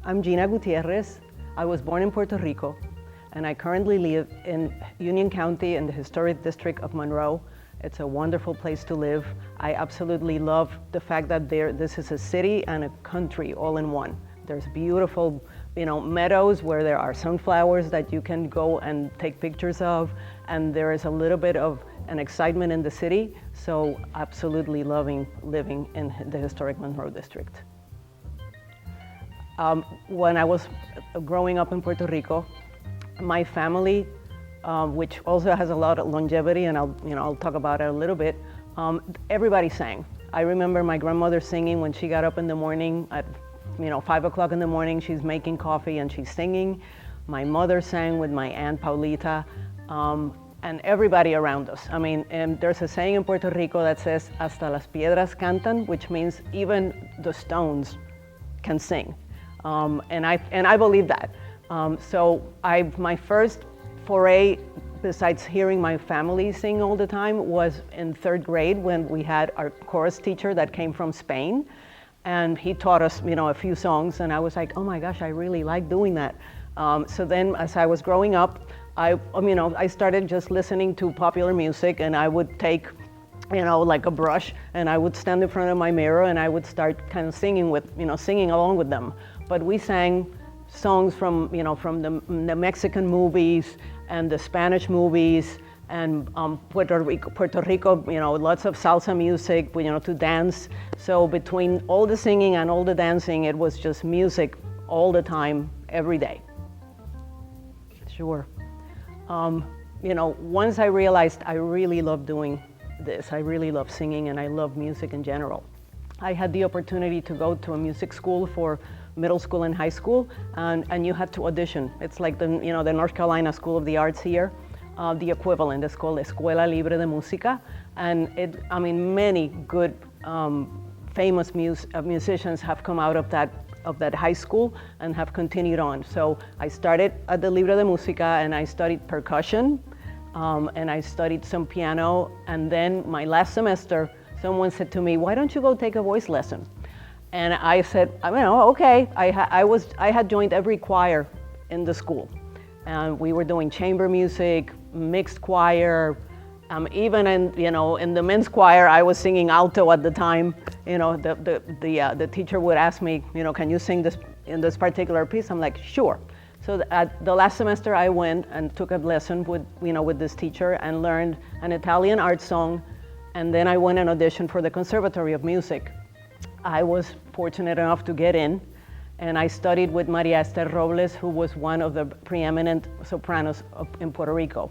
I'm Gina Gutierrez. I was born in Puerto Rico, and I currently live in Union County in the historic district of Monroe. It's a wonderful place to live. I absolutely love the fact that this is a city and a country all in one. There's beautiful, meadows where there are sunflowers that you can go and take pictures of, and there is a little bit of an excitement in the city, so absolutely loving living in the historic Monroe district. When I was growing up in Puerto Rico, my family, which also has a lot of longevity, and I'll talk about it a little bit, everybody sang. I remember my grandmother singing when she got up in the morning at 5 o'clock in the morning. She's making coffee and she's singing. My mother sang with my Aunt Paulita, and everybody around us. And there's a saying in Puerto Rico that says, "Hasta las piedras cantan," which means even the stones can sing. And I believe that. So my first foray, besides hearing my family sing all the time, was in 3rd grade when we had our chorus teacher that came from Spain, and he taught us, a few songs, and I was like, oh my gosh, I really like doing that. So then, as I was growing up, I started just listening to popular music, and I would take, like a brush, and I would stand in front of my mirror, and I would start kind of singing along with them. But we sang songs from the Mexican movies and the Spanish movies, and Puerto Rico, lots of salsa music, to dance. So between all the singing and all the dancing, it was just music all the time, every day. Sure. Once I realized I really love doing this, I really love singing, and I love music in general. I had the opportunity to go to a music school for middle school and high school, and you had to audition. It's like the North Carolina School of the Arts here. The equivalent is called Escuela Libre de Música, and many good famous musicians have come out of that high school and have continued on. So I started at the Libre de Música, and I studied percussion, and I studied some piano, and then my last semester, someone said to me, "Why don't you go take a voice lesson?" And I said, okay. I had joined every choir in the school, and we were doing chamber music, mixed choir, even in the men's choir, I was singing alto at the time. The teacher would ask me, can you sing this in this particular piece? I'm like, sure. So at the last semester, I went and took a lesson with this teacher and learned an Italian art song, and then I went and auditioned for the Conservatory of Music. I was fortunate enough to get in, and I studied with Maria Esther Robles, who was one of the preeminent sopranos in Puerto Rico.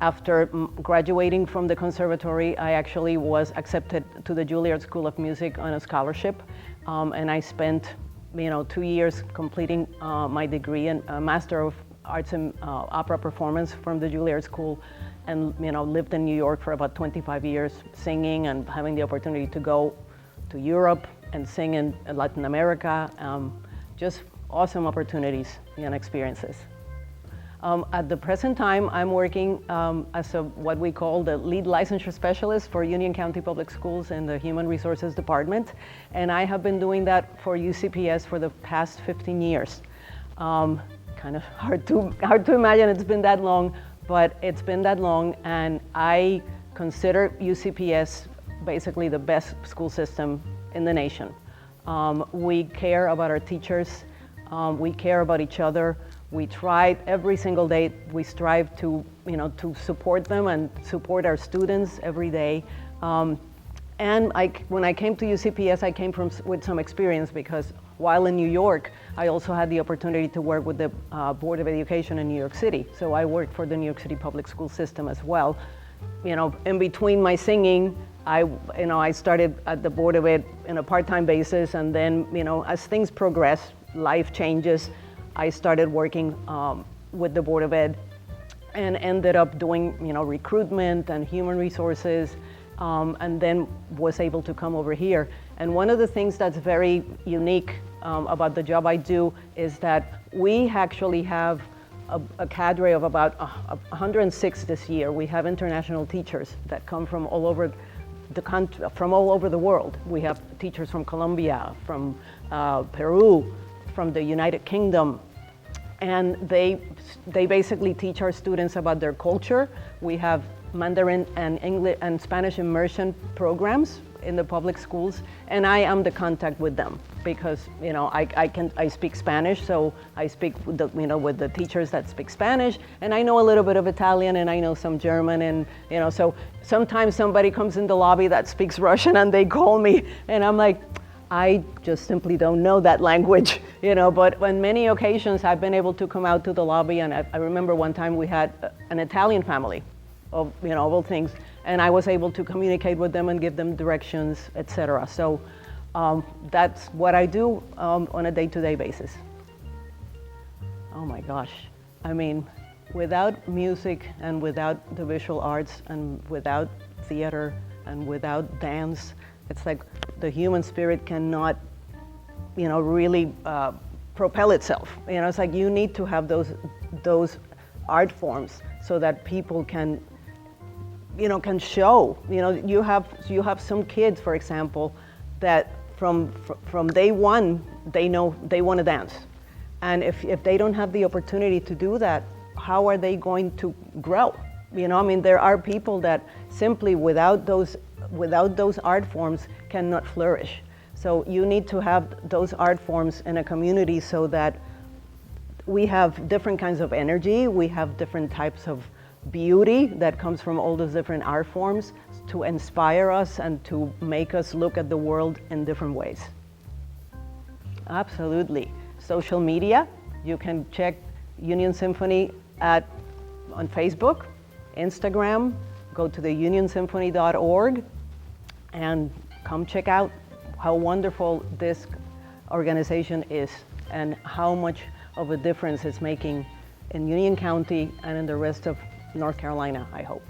After graduating from the conservatory, I actually was accepted to the Juilliard School of Music on a scholarship, and I spent 2 years completing my degree in Master of Arts in Opera Performance from the Juilliard School, and lived in New York for about 25 years, singing and having the opportunity to go to Europe and sing in Latin America. Just awesome opportunities and experiences. At the present time, I'm working as what we call the lead licensure specialist for Union County Public Schools in the Human Resources Department, and I have been doing that for UCPS for the past 15 years. Kind of hard to imagine it's been that long, but it's been that long, and I consider UCPS basically the best school system in the nation. We care about our teachers, we care about each other. We try every single day, we strive to support them and support our students every day. And when I came to UCPS, I came with some experience, because while in New York, I also had the opportunity to work with the Board of Education in New York City. So I worked for the New York City public school system as well. In between my singing, I started at the Board of Ed in a part-time basis, and then, as things progress, life changes, I started working with the Board of Ed and ended up doing, recruitment and human resources, and then was able to come over here. And one of the things that's very unique about the job I do is that we actually have a cadre of about 106 this year. We have international teachers that come from all over the country, from all over the world. We have teachers from Colombia, from Peru, from the United Kingdom, and they basically teach our students about their culture. We have Mandarin and English and Spanish immersion programs in the public schools, and I am the contact with them because I speak Spanish, so I speak with the teachers that speak Spanish, and I know a little bit of Italian, and I know some German, and so sometimes somebody comes in the lobby that speaks Russian and they call me, and I'm like, I just simply don't know that language, but on many occasions I've been able to come out to the lobby, and I remember one time we had an Italian family of all things, and I was able to communicate with them and give them directions, etc. So that's what I do on a day-to-day basis. Oh my gosh, I mean, without music and without the visual arts and without theater and without dance, it's like the human spirit cannot, really propel itself. It's like you need to have those art forms so that people can show. You have some kids, for example, that from day one they know they want to dance, and if they don't have the opportunity to do that, how are they going to grow? There are people that simply without those art forms cannot flourish. So you need to have those art forms in a community so that we have different kinds of energy, we have different types of beauty that comes from all those different art forms to inspire us and to make us look at the world in different ways. Absolutely. Social media, you can check Union Symphony on Facebook, Instagram, go to the unionsymphony.org and come check out how wonderful this organization is and how much of a difference it's making in Union County and in the rest of North Carolina, I hope.